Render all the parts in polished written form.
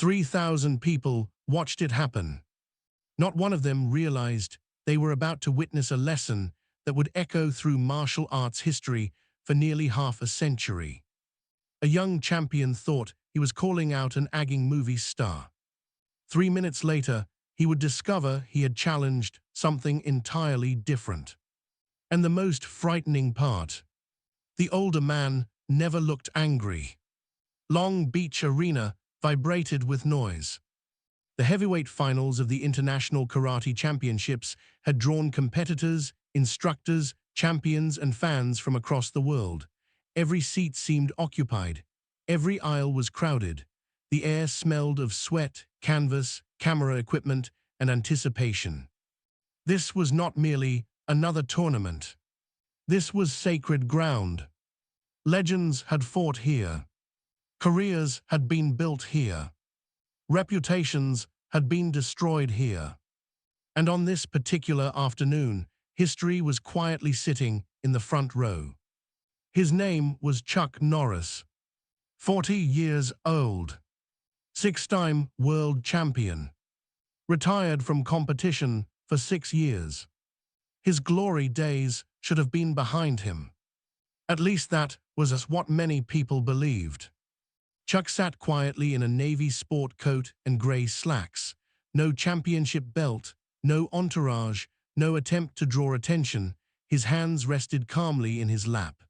3,000 people watched it happen. Not one of them realized they were about to witness a lesson that would echo through martial arts history for nearly half a century. A young champion thought he was calling out an aging movie star. 3 minutes later, he would discover he had challenged something entirely different. And the most frightening part, the older man never looked angry. Long Beach Arena vibrated with noise. The heavyweight finals of the International Karate Championships had drawn competitors, instructors, champions, and fans from across the world. Every seat seemed occupied. Every aisle was crowded. The air smelled of sweat, canvas, camera equipment, and anticipation. This was not merely another tournament. This was sacred ground. Legends had fought here. Careers had been built here. Reputations had been destroyed here. And on this particular afternoon, history was quietly sitting in the front row. His name was Chuck Norris, 40 years old, six-time world champion, retired from competition for 6 years. His glory days should have been behind him. At least that was what many people believed. Chuck sat quietly in a navy sport coat and gray slacks. No championship belt, no entourage, no attempt to draw attention. His hands rested calmly in his lap.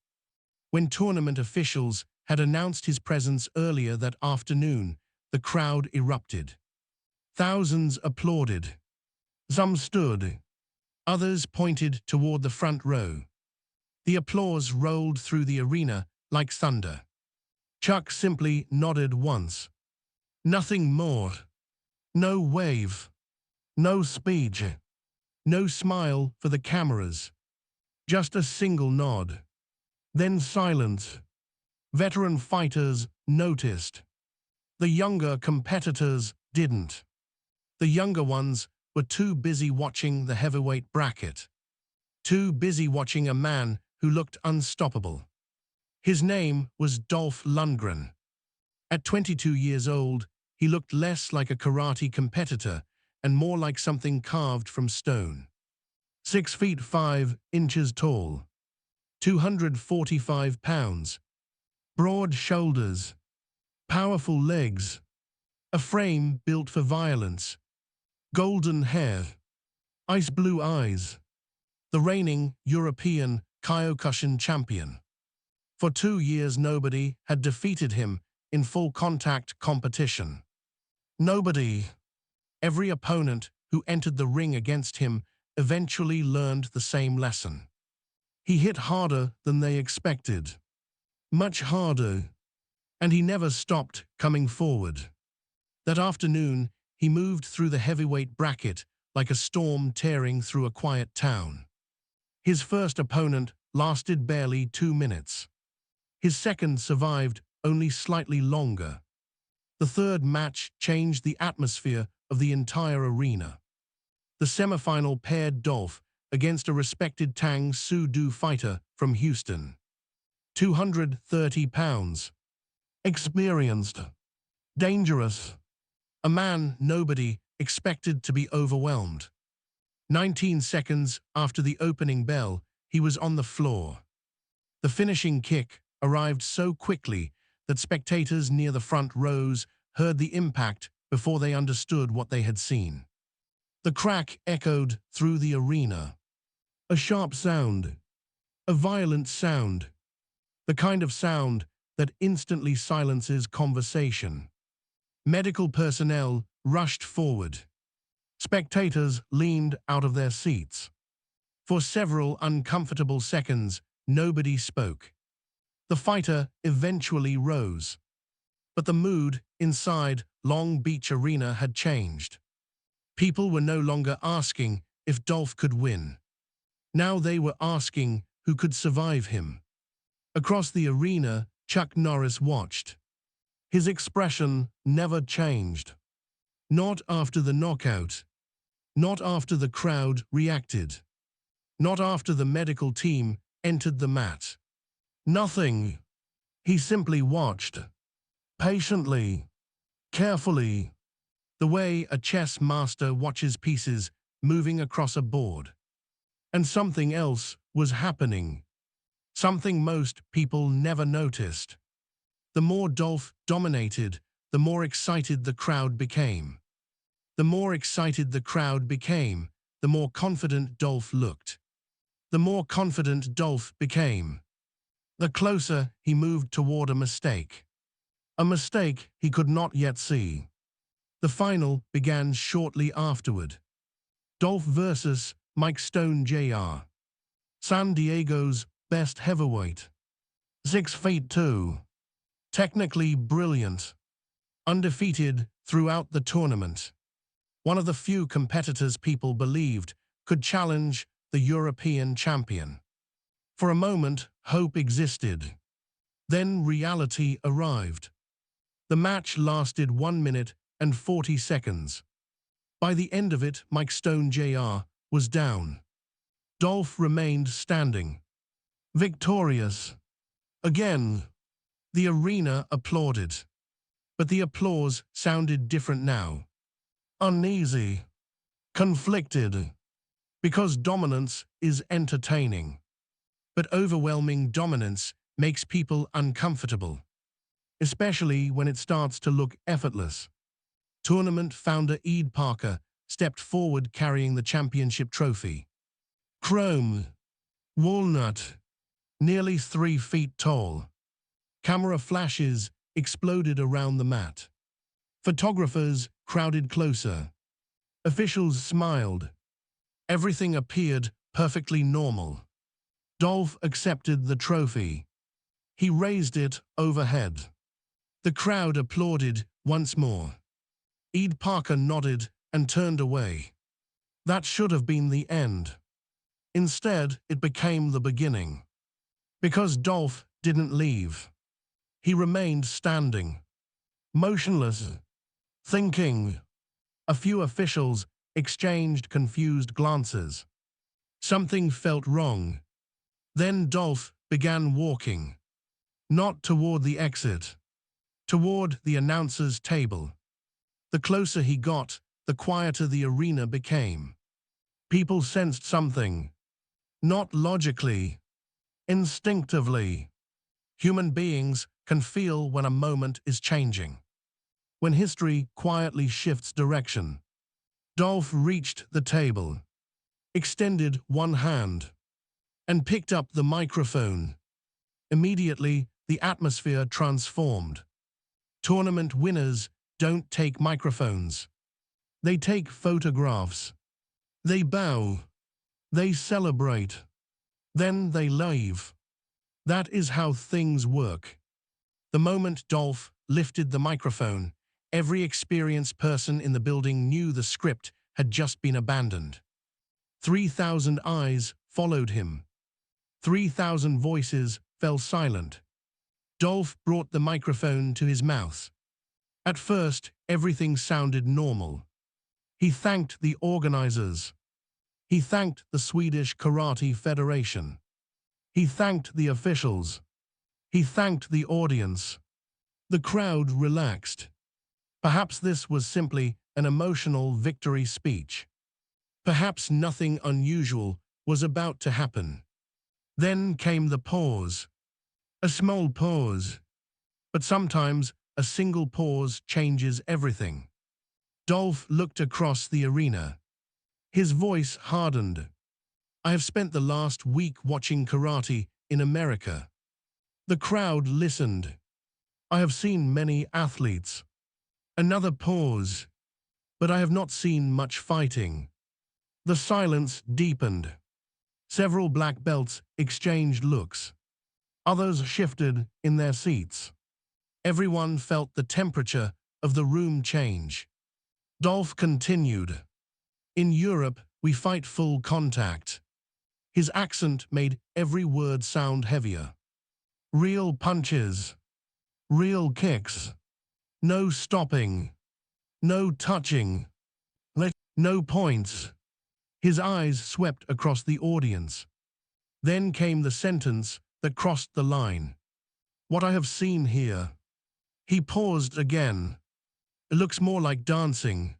When tournament officials had announced his presence earlier that afternoon, the crowd erupted. Thousands applauded. Some stood. Others pointed toward the front row. The applause rolled through the arena like thunder. Chuck simply nodded once. Nothing more. No wave. No speech. No smile for the cameras. Just a single nod. Then silence. Veteran fighters noticed. The younger competitors didn't. The younger ones were too busy watching the heavyweight bracket. Too busy watching a man who looked unstoppable. His name was Dolph Lundgren. At 22 years old, he looked less like a karate competitor and more like something carved from stone. 6 feet 5 inches tall, 245 pounds, broad shoulders, powerful legs, a frame built for violence, golden hair, ice blue eyes, the reigning European Kyokushin champion. For 2 years nobody had defeated him in full contact competition. Nobody. Every opponent who entered the ring against him eventually learned the same lesson. He hit harder than they expected. Much harder. And he never stopped coming forward. That afternoon, he moved through the heavyweight bracket like a storm tearing through a quiet town. His first opponent lasted barely 2 minutes. His second survived only slightly longer. The third match changed the atmosphere of the entire arena. The semifinal paired Dolph against a respected Tang Soo Do fighter from Houston. 230 pounds. Experienced. Dangerous. A man nobody expected to be overwhelmed. 19 seconds after the opening bell, he was on the floor. The finishing kick arrived so quickly that spectators near the front rows heard the impact before they understood what they had seen. The crack echoed through the arena. A sharp sound. A violent sound. The kind of sound that instantly silences conversation. Medical personnel rushed forward. Spectators leaned out of their seats. For several uncomfortable seconds, nobody spoke. The fighter eventually rose. But the mood inside Long Beach Arena had changed. People were no longer asking if Dolph could win. Now they were asking who could survive him. Across the arena, Chuck Norris watched. His expression never changed. Not after the knockout. Not after the crowd reacted. Not after the medical team entered the mat. Nothing. He simply watched. Patiently. carefully, the way a chess master watches pieces moving across a board. And something else was happening, something most people never noticed. The more Dolph dominated, the more excited the crowd became. The more excited the crowd became, the more confident Dolph looked. The more confident Dolph became, the closer he moved toward a mistake. A mistake he could not yet see. The final began shortly afterward. Dolph versus Mike Stone Jr., San Diego's best heavyweight. 6'2". Technically brilliant. Undefeated throughout the tournament. One of the few competitors people believed could challenge the European champion. For a moment, hope existed. Then reality arrived. The match lasted 1 minute and 40 seconds. By the end of it, Mike Stone Jr. was down. Dolph remained standing. Victorious. Again. The arena applauded. But the applause sounded different now. Uneasy. Conflicted. Because dominance is entertaining. But overwhelming dominance makes people uncomfortable, especially when it starts to look effortless. Tournament founder Ed Parker stepped forward carrying the championship trophy. Chrome. Walnut. Nearly 3 feet tall. Camera flashes exploded around the mat. Photographers crowded closer. Officials smiled. Everything appeared perfectly normal. Dolph accepted the trophy. He raised it overhead. The crowd applauded once more. Ed Parker nodded and turned away. That should have been the end. Instead, it became the beginning. Because Dolph didn't leave. He remained standing, motionless, thinking. A few officials exchanged confused glances. Something felt wrong. Then Dolph began walking. Not toward the exit. Toward the announcer's table. The closer he got, the quieter the arena became. People sensed something. Not logically. Instinctively. Human beings can feel when a moment is changing. When history quietly shifts direction. Dolph reached the table, extended one hand, and picked up the microphone. Immediately, the atmosphere transformed. Tournament winners don't take microphones. They take photographs. They bow. They celebrate. Then they leave. That is how things work. The moment Dolph lifted the microphone, every experienced person in the building knew the script had just been abandoned. 3,000 eyes followed him. 3,000 voices fell silent. Dolph brought the microphone to his mouth. At first, everything sounded normal. He thanked the organizers. He thanked the Swedish Karate Federation. He thanked the officials. He thanked the audience. The crowd relaxed. Perhaps this was simply an emotional victory speech. Perhaps nothing unusual was about to happen. Then came the pause. A small pause. But sometimes a single pause changes everything. Dolph looked across the arena. His voice hardened. I have spent the last week watching karate in America. The crowd listened. I have seen many athletes. Another pause. But I have not seen much fighting. The silence deepened. Several black belts exchanged looks. Others shifted in their seats. Everyone felt the temperature of the room change. Dolph continued. In Europe, we fight full contact. His accent made every word sound heavier. Real punches. Real kicks. No stopping. No touching. No points. His eyes swept across the audience. Then came the sentence that crossed the line. What I have seen here. He paused again. It looks more like dancing.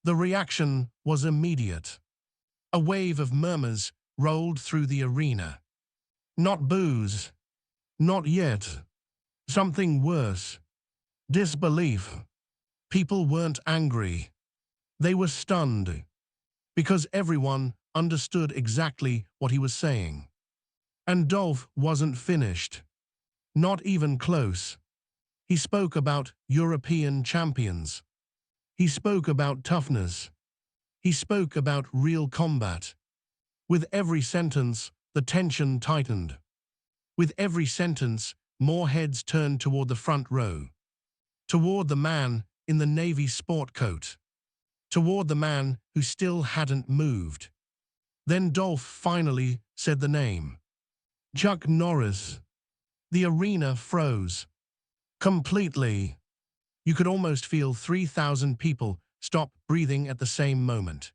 The reaction was immediate. A wave of murmurs rolled through the arena. Not boos. Not yet. Something worse. Disbelief. People weren't angry. They were stunned. Because everyone understood exactly what he was saying. And Dolph wasn't finished. Not even close. He spoke about European champions. He spoke about toughness. He spoke about real combat. With every sentence, the tension tightened. With every sentence, more heads turned toward the front row. Toward the man in the navy sport coat. Toward the man who still hadn't moved. Then Dolph finally said the name. Chuck Norris. The arena froze. Completely. You could almost feel 3,000 people stop breathing at the same moment.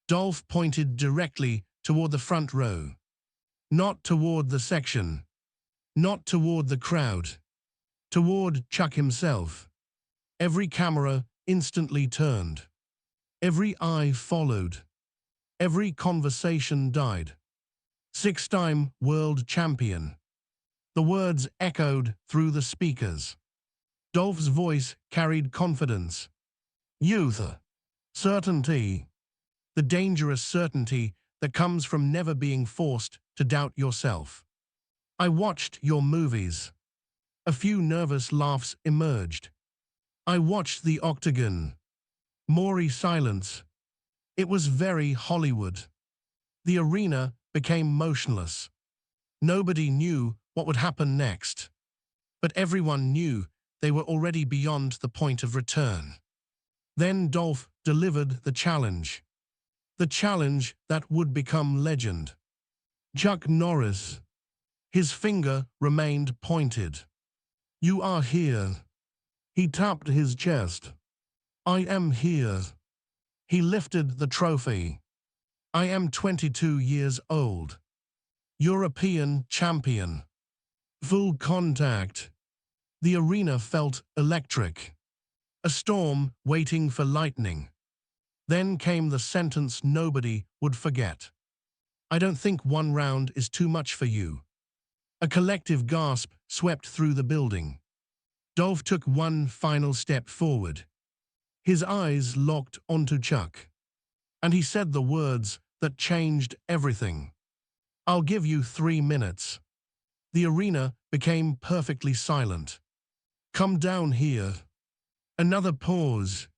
Dolph pointed directly toward the front row. Not toward the section. Not toward the crowd. Toward Chuck himself. Every camera instantly turned. Every eye followed. Every conversation died. 6-time world champion. The words echoed through the speakers. Dolph's voice carried confidence. Youth. Certainty. The dangerous certainty that comes from never being forced to doubt yourself. I watched your movies. A few nervous laughs emerged. I watched the octagon. Maury silence. It was very Hollywood. The arena became motionless. Nobody knew what would happen next. But everyone knew they were already beyond the point of return. Then Dolph delivered the challenge. The challenge that would become legend. Chuck Norris. His finger remained pointed. You are here. He tapped his chest. I am here. He lifted the trophy. I am 22 years old. European champion. Full contact. The arena felt electric. A storm waiting for lightning. Then came the sentence nobody would forget. I don't think one round is too much for you. A collective gasp swept through the building. Dolph took one final step forward. His eyes locked onto Chuck. And he said the words that changed everything. I'll give you 3 minutes. The arena became perfectly silent. Come down here. Another pause.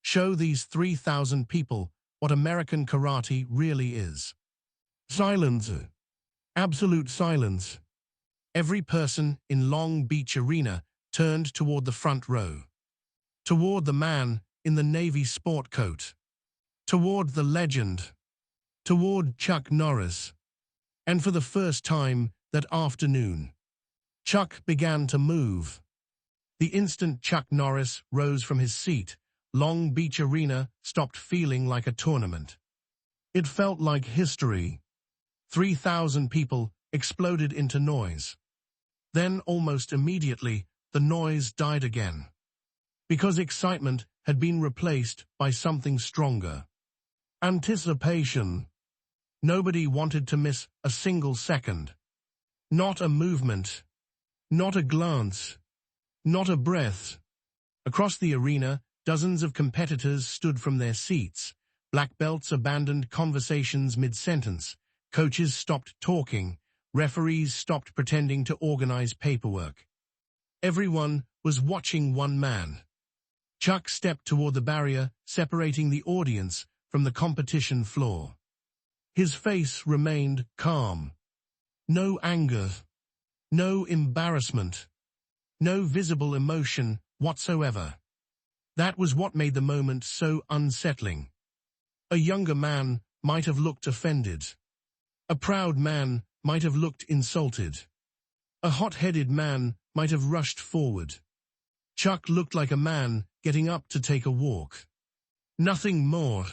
Show these 3,000 people what American karate really is. Silence. Absolute silence. Every person in Long Beach Arena turned toward the front row. Toward the man in the navy sport coat. Toward the legend. Toward Chuck Norris. And for the first time that afternoon, Chuck began to move. The instant Chuck Norris rose from his seat, Long Beach Arena stopped feeling like a tournament. It felt like history. 3,000 people exploded into noise. Then, almost immediately, the noise died again. Because excitement had been replaced by something stronger. Anticipation. Nobody wanted to miss a single second. Not a movement. Not a glance. Not a breath. Across the arena, dozens of competitors stood from their seats. Black belts abandoned conversations mid-sentence. Coaches stopped talking. Referees stopped pretending to organize paperwork. Everyone was watching one man. Chuck stepped toward the barrier, separating the audience from the competition floor. His face remained calm. No anger. No embarrassment. No visible emotion whatsoever. That was what made the moment so unsettling. A younger man might have looked offended. A proud man might have looked insulted. A hot-headed man might have rushed forward. Chuck looked like a man getting up to take a walk. Nothing more.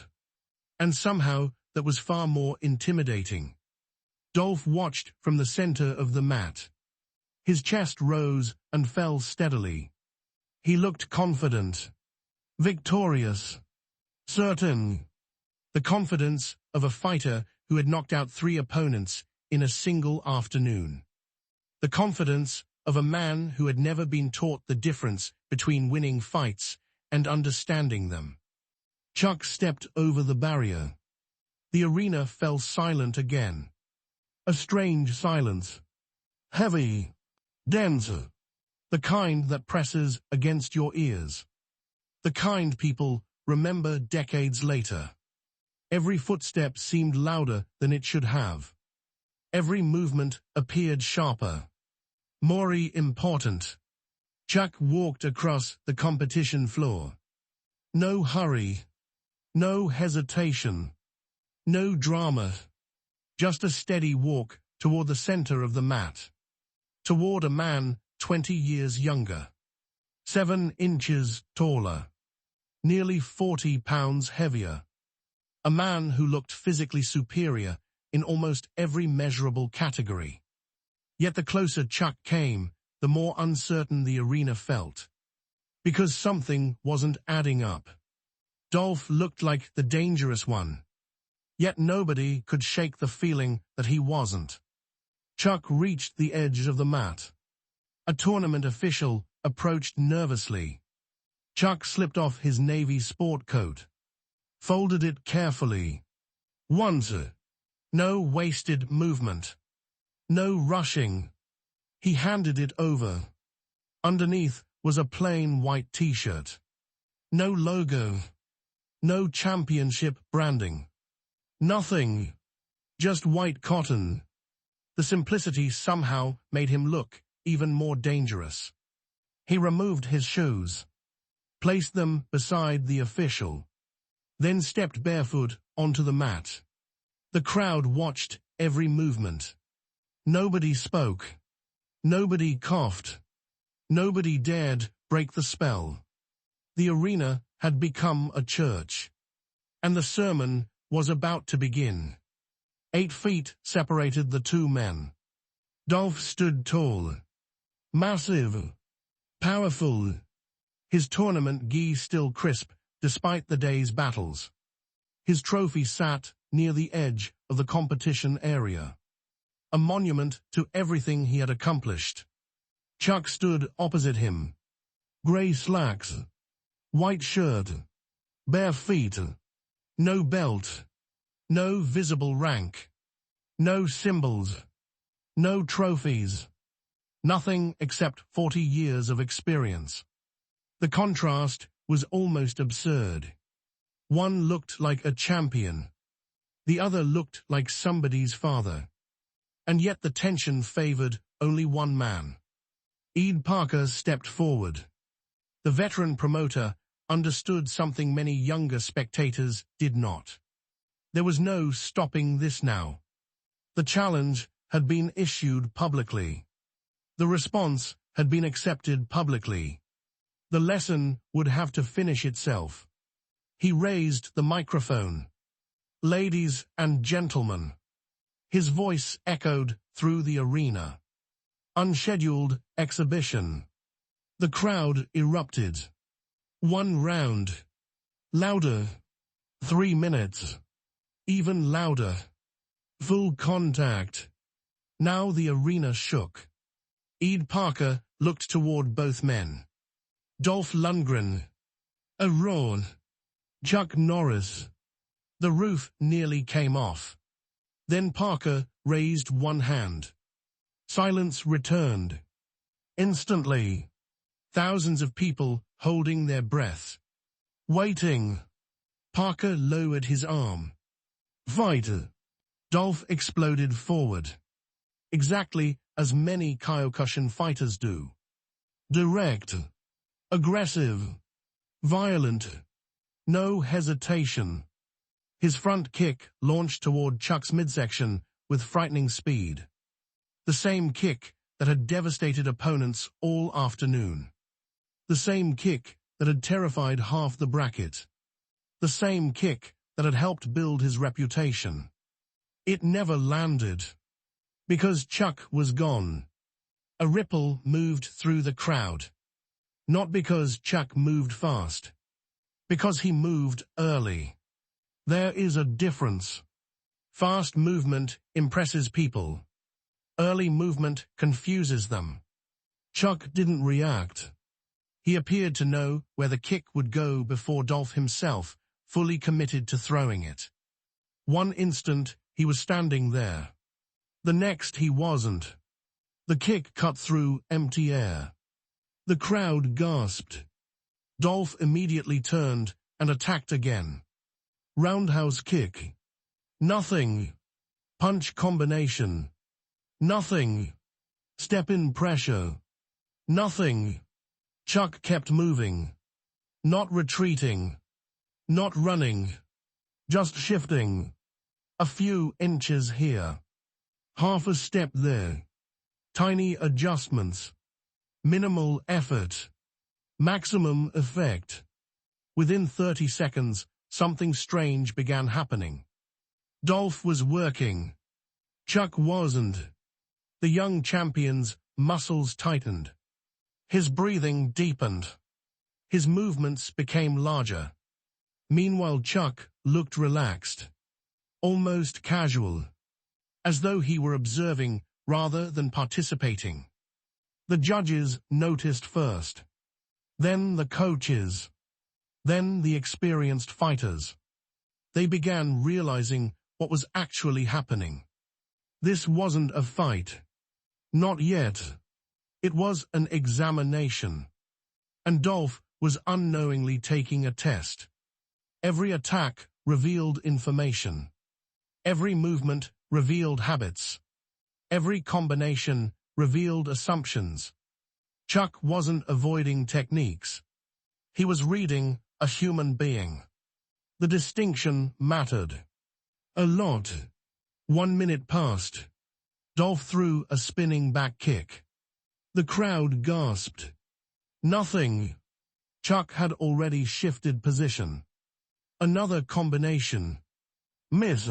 And somehow that was far more intimidating. Dolph watched from the center of the mat. His chest rose and fell steadily. He looked confident. victorious, certain. The confidence of a fighter who had knocked out 3 opponents in a single afternoon. The confidence of a man who had never been taught the difference between winning fights and understanding them. Chuck stepped over the barrier. The arena fell silent again. A strange silence. Heavy, dense, the kind that presses against your ears. The kind people remember decades later. Every footstep seemed louder than it should have. Every movement appeared sharper, more important. Chuck walked across the competition floor. No hurry, no hesitation, no drama. Just a steady walk toward the center of the mat. Toward a man 20 years younger. 7 inches taller. Nearly 40 pounds heavier. A man who looked physically superior in almost every measurable category. Yet the closer Chuck came, the more uncertain the arena felt. Because something wasn't adding up. Dolph looked like the dangerous one. Yet nobody could shake the feeling that he wasn't. Chuck reached the edge of the mat. A tournament official approached nervously. Chuck slipped off his navy sport coat. Folded it carefully. Once. No wasted movement. No rushing. He handed it over. Underneath was a plain white t-shirt. No logo. No championship branding. Nothing. Just white cotton. The simplicity somehow made him look even more dangerous. He removed his shoes, placed them beside the official, then stepped barefoot onto the mat. The crowd watched every movement. Nobody spoke. Nobody coughed. Nobody dared break the spell. The arena had become a church, and the sermon was about to begin. 8 feet separated the 2 men. Dolph stood tall, massive, powerful, his tournament gi still crisp despite the day's battles. His trophy sat near the edge of the competition area, a monument to everything he had accomplished. Chuck stood opposite him. Gray slacks, white shirt, bare feet, no belt. No visible rank. No symbols. No trophies. Nothing except 40 years of experience. The contrast was almost absurd. One looked like a champion. The other looked like somebody's father. And yet the tension favored only one man. Ed Parker stepped forward. The veteran promoter understood something many younger spectators did not. There was no stopping this now. The challenge had been issued publicly. The response had been accepted publicly. The lesson would have to finish itself. He raised the microphone. Ladies and gentlemen. His voice echoed through the arena. Unscheduled exhibition. The crowd erupted. 1 round. Louder. 3 minutes. Even louder. Full contact. Now the arena shook. Ed Parker looked toward both men. Dolph Lundgren. A roar. Chuck Norris. The roof nearly came off. Then Parker raised one hand. Silence returned. Instantly. Thousands of people holding their breath. Waiting. Parker lowered his arm. Fighter. Dolph exploded forward. Exactly as many Kyokushin fighters do. Direct. Aggressive. Violent. No hesitation. His front kick launched toward Chuck's midsection with frightening speed. The same kick that had devastated opponents all afternoon. The same kick that had terrified half the bracket. The same kick that had helped build his reputation. It never landed. Because Chuck was gone. A ripple moved through the crowd. Not because Chuck moved fast. Because he moved early. There is a difference. Fast movement impresses people. Early movement confuses them. Chuck didn't react. He appeared to know where the kick would go before Dolph himself fully committed to throwing it. One instant, he was standing there. The next, he wasn't. The kick cut through empty air. The crowd gasped. Dolph immediately turned and attacked again. Roundhouse kick. Nothing. Punch combination. Nothing. Step-in pressure. Nothing. Chuck kept moving. Not retreating. Not running. Just shifting. A few inches here. Half a step there. Tiny adjustments. Minimal effort. Maximum effect. Within 30 seconds, something strange began happening. Dolph was working. Chuck wasn't. The young champion's muscles tightened. His breathing deepened. His movements became larger. Meanwhile, Chuck looked relaxed. Almost casual. As though he were observing rather than participating. The judges noticed first. Then the coaches. Then the experienced fighters. They began realizing what was actually happening. This wasn't a fight. Not yet. It was an examination. And Dolph was unknowingly taking a test. Every attack revealed information. Every movement revealed habits. Every combination revealed assumptions. Chuck wasn't avoiding techniques. He was reading a human being. The distinction mattered. A lot. 1 minute passed. Dolph threw a spinning back kick. The crowd gasped. Nothing. Chuck had already shifted position. Another combination. Miss.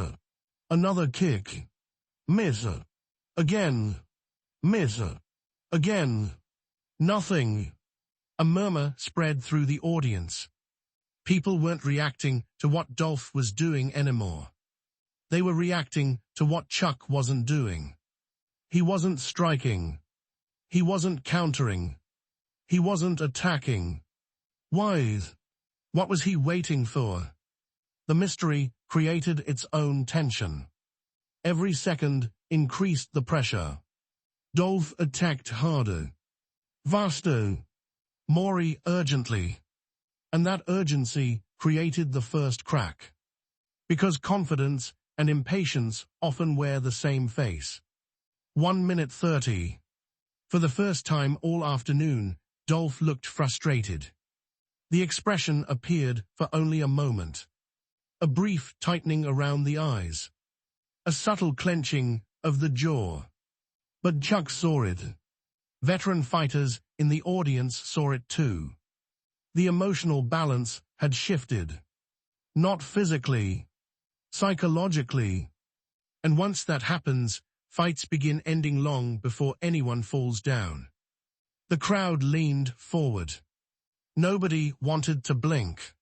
Another kick. Miss. Again. Miss. Again. Nothing. A murmur spread through the audience. People weren't reacting to what Dolph was doing anymore. They were reacting to what Chuck wasn't doing. He wasn't striking. He wasn't countering. He wasn't attacking. Why? What was he waiting for? The mystery created its own tension. Every second increased the pressure. Dolph attacked harder. Vasto. More urgently. And that urgency created the first crack. Because confidence and impatience often wear the same face. 1 minute 30. For the first time all afternoon, Dolph looked frustrated. The expression appeared for only a moment. A brief tightening around the eyes. A subtle clenching of the jaw. But Chuck saw it. Veteran fighters in the audience saw it too. The emotional balance had shifted. Not physically, psychologically. And once that happens, fights begin ending long before anyone falls down. The crowd leaned forward. Nobody wanted to blink.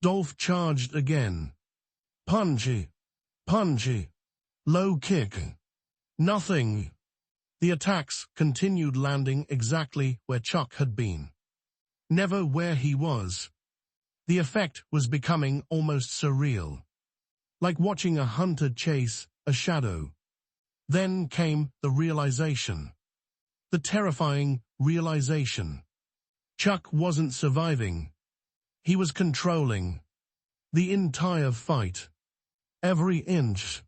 Dolph charged again. Punchy. Punchy. Low kick. Nothing. The attacks continued landing exactly where Chuck had been. Never where he was. The effect was becoming almost surreal. Like watching a hunter chase a shadow. Then came the realization. The terrifying realization. Chuck wasn't surviving. He was controlling. The entire fight. Every inch.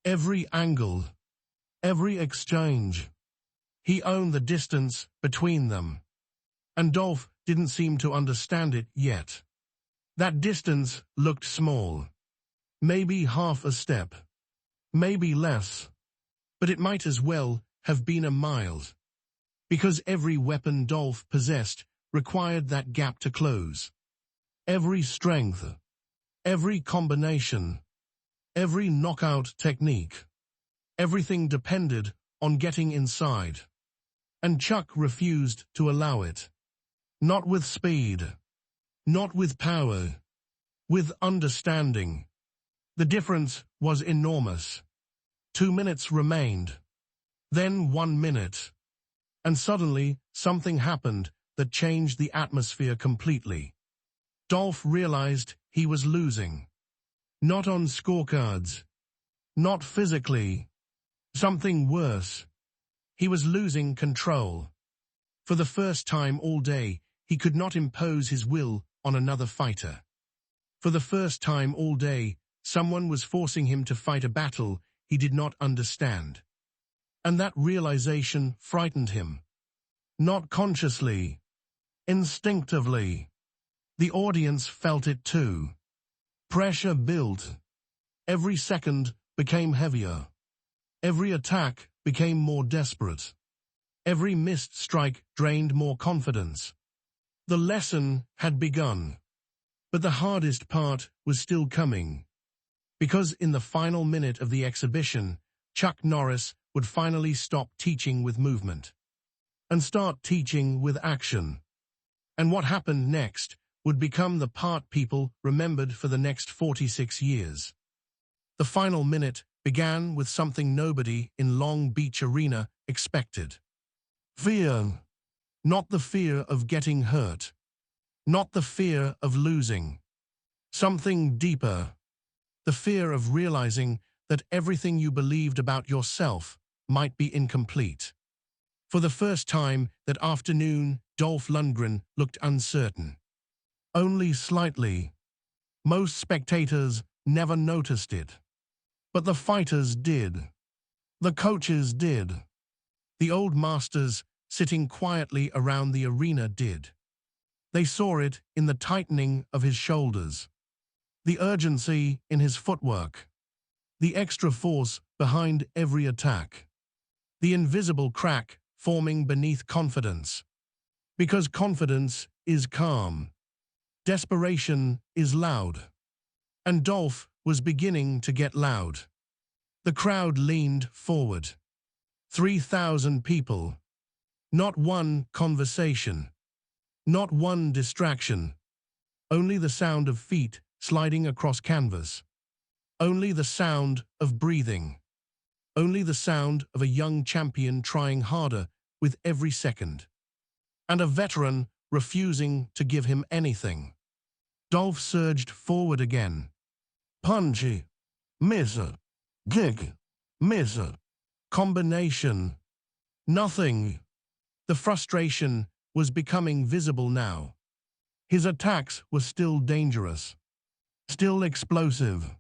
Every angle. Every exchange. He owned the distance between them. And Dolph didn't seem to understand it yet. That distance looked small. Maybe half a step. Maybe less. But it might as well have been a mile. Because every weapon Dolph possessed required that gap to close. Every strength. Every combination. Every knockout technique. Everything depended on getting inside. And Chuck refused to allow it. Not with speed. Not with power, with understanding. The difference was enormous. 2 minutes remained. Then 1 minute. And suddenly, something happened that changed the atmosphere completely. Dolph realized he was losing. Not on scorecards. Not physically. Something worse. He was losing control. For the first time all day, he could not impose his will on another fighter. For the first time all day, someone was forcing him to fight a battle he did not understand. And that realization frightened him. Not consciously. Instinctively. The audience felt it too. Pressure built. Every second became heavier. Every attack became more desperate. Every missed strike drained more confidence. The lesson had begun. But the hardest part was still coming. Because in the final minute of the exhibition, Chuck Norris would finally stop teaching with movement and start teaching with action. And what happened next would become the part people remembered for the next 46 years. The final minute began with something nobody in Long Beach Arena expected. Fear. Not the fear of getting hurt. Not the fear of losing. Something deeper. The fear of realizing that everything you believed about yourself might be incomplete. For the first time that afternoon, Dolph Lundgren looked uncertain. Only slightly. Most spectators never noticed it. But the fighters did. The coaches did. The old masters sitting quietly around the arena did. They saw it in the tightening of his shoulders, the urgency in his footwork, the extra force behind every attack, the invisible crack forming beneath confidence. Because confidence is calm. Desperation is loud. And Dolph was beginning to get loud. The crowd leaned forward. 3,000 people. Not one conversation. Not one distraction. Only the sound of feet sliding across canvas. Only the sound of breathing. Only the sound of a young champion trying harder with every second. And a veteran refusing to give him anything. Dolph surged forward again. Punchy. Misser. Kick. Misser. Combination. Nothing. The frustration was becoming visible now. His attacks were still dangerous. Still explosive.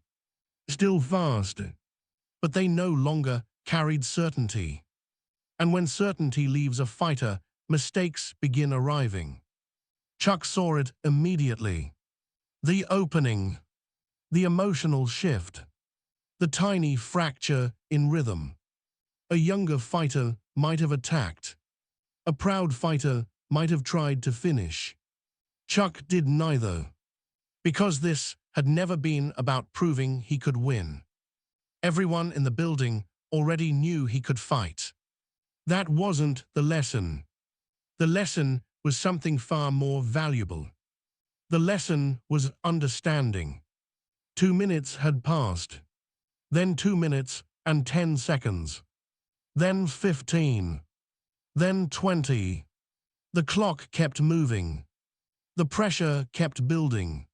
Still fast. But they no longer carried certainty. And when certainty leaves a fighter, mistakes begin arriving. Chuck saw it immediately. The opening. The emotional shift. The tiny fracture in rhythm. A younger fighter might have attacked. A proud fighter might have tried to finish. Chuck did neither. Because this had never been about proving he could win. Everyone in the building already knew he could fight. That wasn't the lesson. The lesson was something far more valuable. The lesson was understanding. 2 minutes had passed. Then 2 minutes and 10 seconds. Then 15. Then 20. The clock kept moving. The pressure kept building.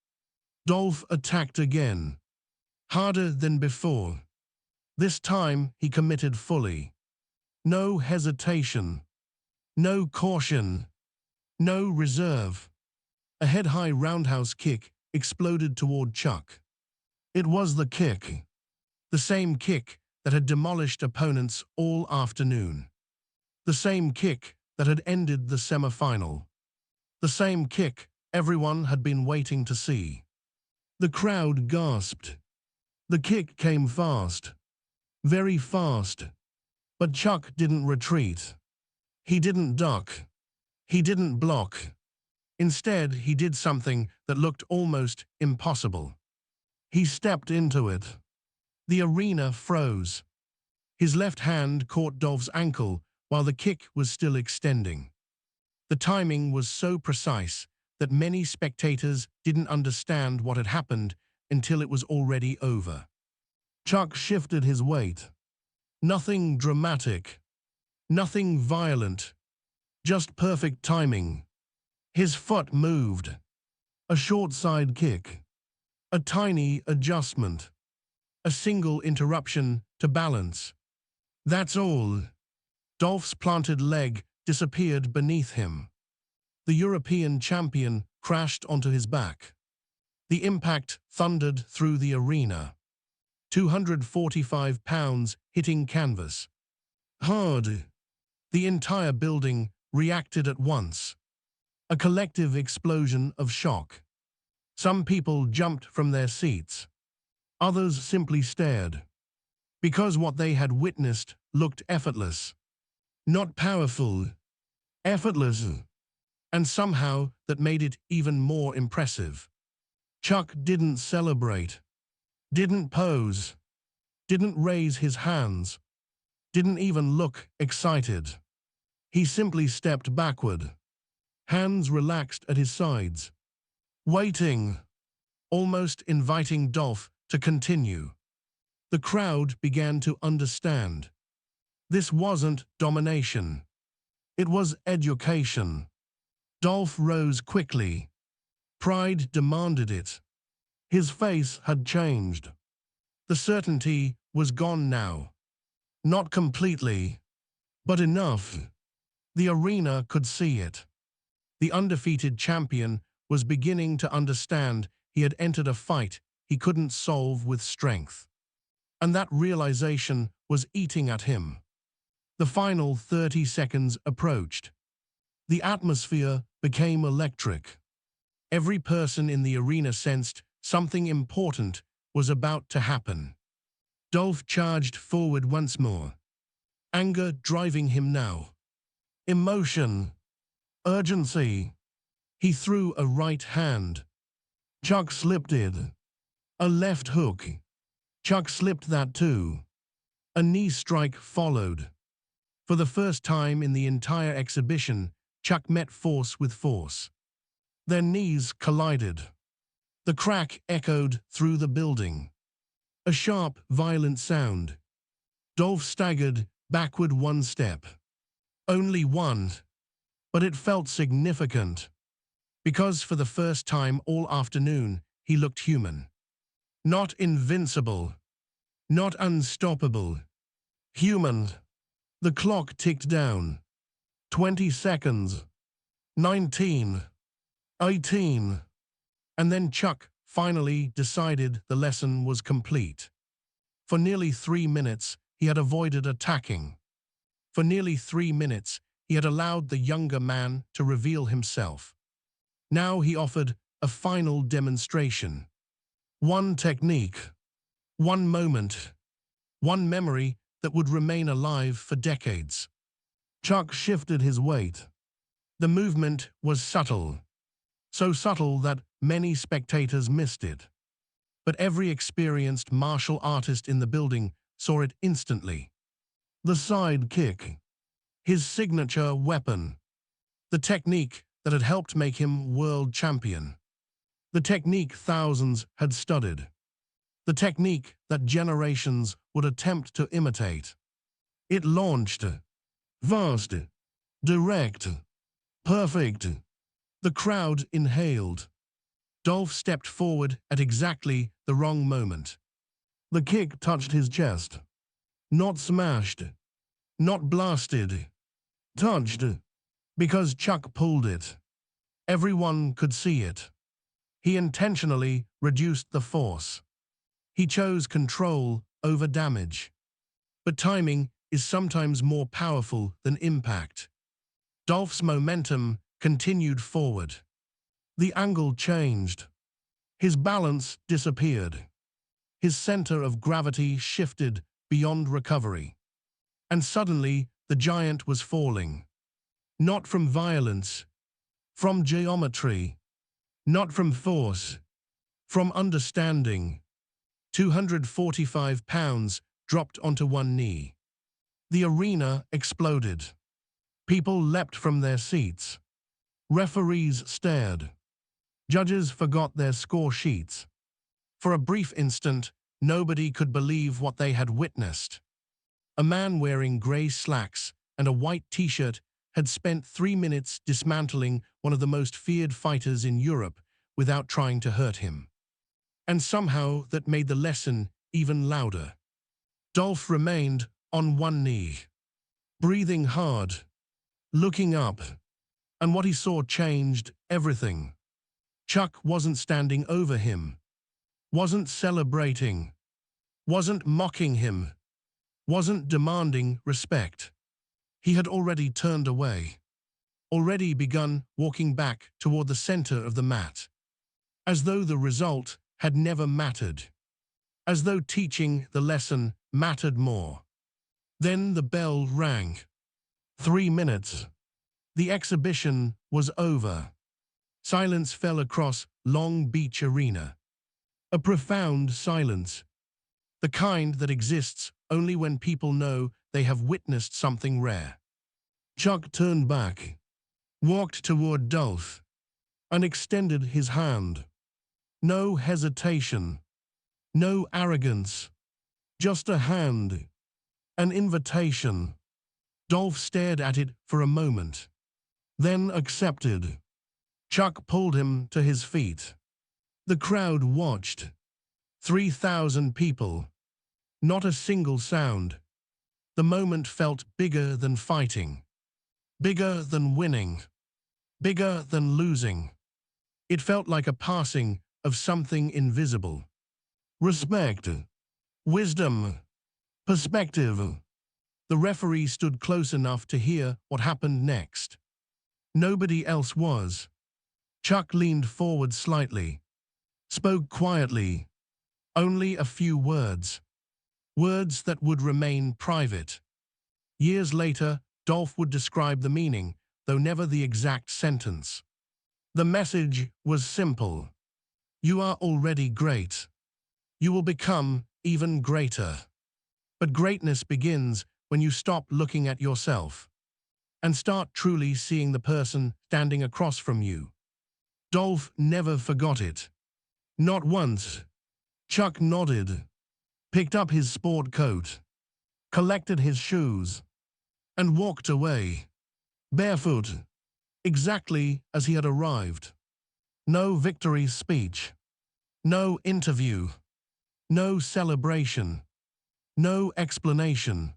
Dolph attacked again. Harder than before. This time he committed fully. No hesitation. No caution. No reserve. A head-high roundhouse kick exploded toward Chuck. It was the kick. The same kick that had demolished opponents all afternoon. The same kick that had ended the semifinal. The same kick everyone had been waiting to see. The crowd gasped. The kick came fast. Very fast. But Chuck didn't retreat. He didn't duck. He didn't block. Instead, he did something that looked almost impossible. He stepped into it. The arena froze. His left hand caught Dolph's ankle while the kick was still extending. The timing was so precise that many spectators didn't understand what had happened until it was already over. Chuck shifted his weight. Nothing dramatic, nothing violent, just perfect timing. His foot moved. A short side kick. A tiny adjustment. A single interruption to balance. That's all. Dolph's planted leg disappeared beneath him. The European champion crashed onto his back. The impact thundered through the arena. 245 pounds hitting canvas. Hard. The entire building reacted at once. A collective explosion of shock. Some people jumped from their seats. Others simply stared. Because what they had witnessed looked effortless. Not powerful. Effortless. And somehow that made it even more impressive. Chuck didn't celebrate. Didn't pose. Didn't raise his hands. Didn't even look excited. He simply stepped backward. Hands relaxed at his sides. Waiting. Almost inviting Dolph to continue. The crowd began to understand. This wasn't domination. It was education. Dolph rose quickly. Pride demanded it. His face had changed. The certainty was gone now. Not completely, but enough. The arena could see it. The undefeated champion was beginning to understand he had entered a fight he couldn't solve with strength. And that realization was eating at him. The final 30 seconds approached. The atmosphere became electric. Every person in the arena sensed something important was about to happen. Dolph charged forward once more. Anger driving him now. Emotion. Urgency. He threw a right hand. Chuck slipped it. A left hook. Chuck slipped that too. A knee strike followed. For the first time in the entire exhibition, Chuck met force with force. Their knees collided. The crack echoed through the building. A sharp, violent sound. Dolph staggered backward one step. Only one. But it felt significant. Because for the first time all afternoon, he looked human. Not invincible. Not unstoppable. Human. The clock ticked down. 20 seconds. 19. 18. And then Chuck finally decided the lesson was complete. For nearly 3 minutes, he had avoided attacking. For nearly 3 minutes, he had allowed the younger man to reveal himself. Now he offered a final demonstration. One technique. One moment. One memory that would remain alive for decades. Chuck shifted his weight. The movement was subtle. So subtle that many spectators missed it. But every experienced martial artist in the building saw it instantly. The side kick. His signature weapon. The technique that had helped make him world champion. The technique thousands had studied. The technique that generations would attempt to imitate. It launched. Vast. Direct. Perfect. The crowd inhaled. Dolph stepped forward at exactly the wrong moment. The kick touched his chest. Not smashed. Not blasted. Touched. Because Chuck pulled it. Everyone could see it. He intentionally reduced the force. He chose control over damage. But timing is sometimes more powerful than impact. Dolph's momentum continued forward. The angle changed. His balance disappeared. His center of gravity shifted beyond recovery. And suddenly, the giant was falling. Not from violence, from geometry. Not from force, from understanding. 245 pounds dropped onto one knee. The arena exploded. People leapt from their seats. Referees stared. Judges forgot their score sheets. For a brief instant, nobody could believe what they had witnessed. A man wearing grey slacks and a white t-shirt had spent 3 minutes dismantling one of the most feared fighters in Europe without trying to hurt him. And somehow that made the lesson even louder. Dolph remained on one knee, breathing hard, looking up, and what he saw changed everything. Chuck wasn't standing over him, wasn't celebrating, wasn't mocking him, wasn't demanding respect. He had already turned away, already begun walking back toward the center of the mat, as though the result had never mattered, as though teaching the lesson mattered more. Then the bell rang. 3 minutes. The exhibition was over. Silence fell across Long Beach Arena. A profound silence, the kind that exists only when people know they have witnessed something rare. Chuck turned back, walked toward Dolph, and extended his hand. No hesitation, no arrogance, just a hand, an invitation. Dolph stared at it for a moment, then accepted. Chuck pulled him to his feet. The crowd watched. 3,000 people. Not a single sound. The moment felt bigger than fighting, bigger than winning, bigger than losing. It felt like a passing of something invisible. Respect, wisdom, perspective. The referee stood close enough to hear what happened next. Nobody else was. Chuck leaned forward slightly, spoke quietly, only a few words. Words that would remain private. Years later, Dolph would describe the meaning, though never the exact sentence. The message was simple. You are already great. You will become even greater. But greatness begins when you stop looking at yourself and start truly seeing the person standing across from you. Dolph never forgot it. Not once. Chuck nodded, picked up his sport coat, collected his shoes, and walked away, barefoot, exactly as he had arrived. No victory speech, no interview, no celebration, no explanation,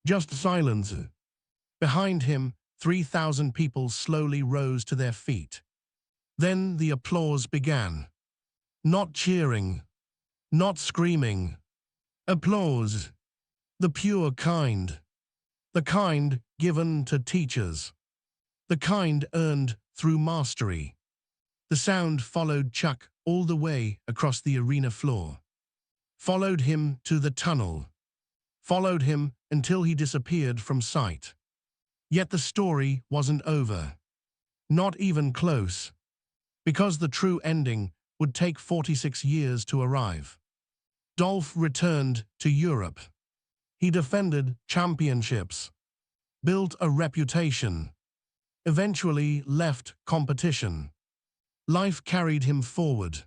just silence. Behind him, 3,000 people slowly rose to their feet. Then the applause began. Not cheering, not screaming. Applause. The pure kind. The kind given to teachers. The kind earned through mastery. The sound followed Chuck all the way across the arena floor. Followed him to the tunnel. Followed him until he disappeared from sight. Yet the story wasn't over. Not even close. Because the true ending would take 46 years to arrive. Dolph returned to Europe. He defended championships, built a reputation, eventually left competition. Life carried him forward.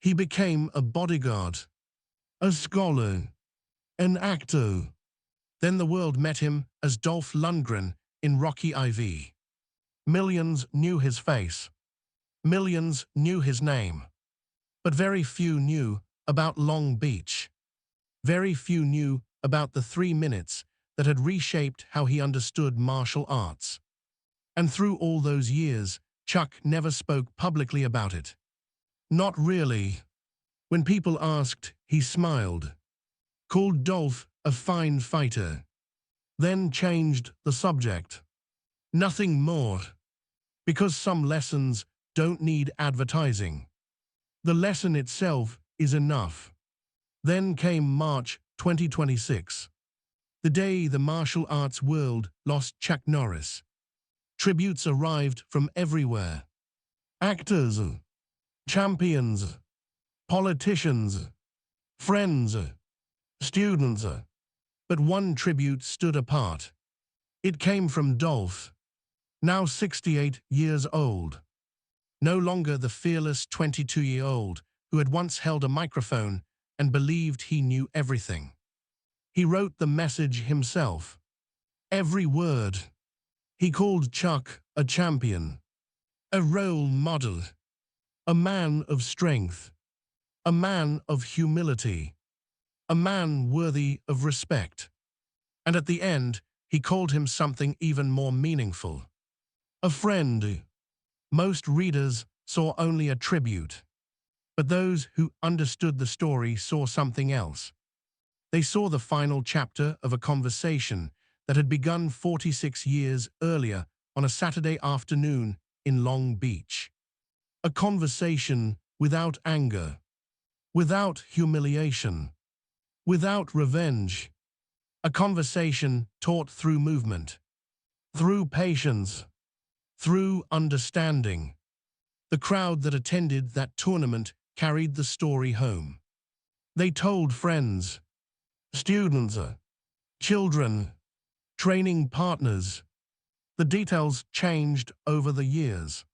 He became a bodyguard, a scholar, an actor. Then the world met him as Dolph Lundgren in Rocky IV. Millions knew his face. Millions knew his name. But very few knew about Long Beach. Very few knew about the 3 minutes that had reshaped how he understood martial arts. And through all those years, Chuck never spoke publicly about it. Not really. When people asked, he smiled, called Dolph a fine fighter, then changed the subject. Nothing more. Because some lessons don't need advertising. The lesson itself is enough. Then came March 2026, the day the martial arts world lost Chuck Norris. Tributes arrived from everywhere. Actors, champions, politicians, friends, students. But one tribute stood apart. It came from Dolph, now 68 years old. No longer the fearless 22-year-old who had once held a microphone and believed he knew everything. He wrote the message himself. Every word. He called Chuck a champion, a role model, a man of strength, a man of humility, a man worthy of respect. And at the end, he called him something even more meaningful. A friend. Most readers saw only a tribute, but those who understood the story saw something else. They saw the final chapter of a conversation that had begun 46 years earlier on a Saturday afternoon in Long Beach. A conversation without anger, without humiliation, without revenge. A conversation taught through movement, through patience, through understanding. The crowd that attended that tournament carried the story home. They told friends, students, children, training partners. The details changed over the years.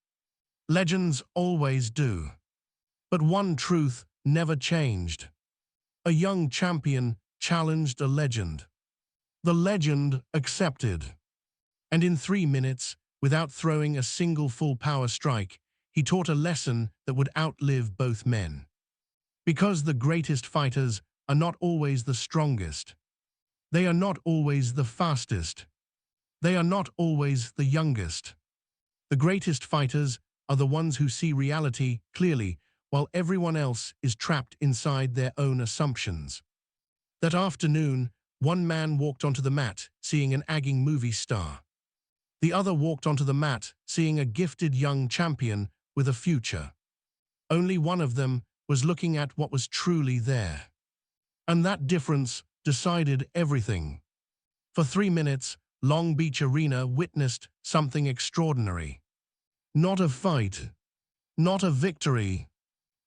Legends always do. But one truth never changed. A young champion challenged a legend. The legend accepted. And in 3 minutes, without throwing a single full power strike, he taught a lesson that would outlive both men. Because the greatest fighters are not always the strongest. They are not always the fastest. They are not always the youngest. The greatest fighters are the ones who see reality clearly, while everyone else is trapped inside their own assumptions. That afternoon, one man walked onto the mat, seeing an aging movie star. The other walked onto the mat, seeing a gifted young champion with a future. Only one of them was looking at what was truly there. And that difference decided everything. For 3 minutes, Long Beach Arena witnessed something extraordinary. Not a fight, not a victory,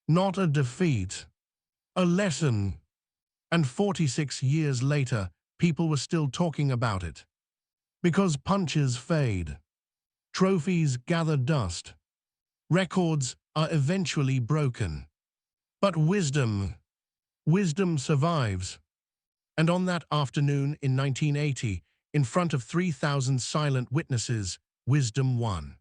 not a defeat, a lesson. And 46 years later, people were still talking about it. Because punches fade, trophies gather dust, records are eventually broken. But wisdom survives. And on that afternoon in 1980, in front of 3,000 silent witnesses, wisdom won.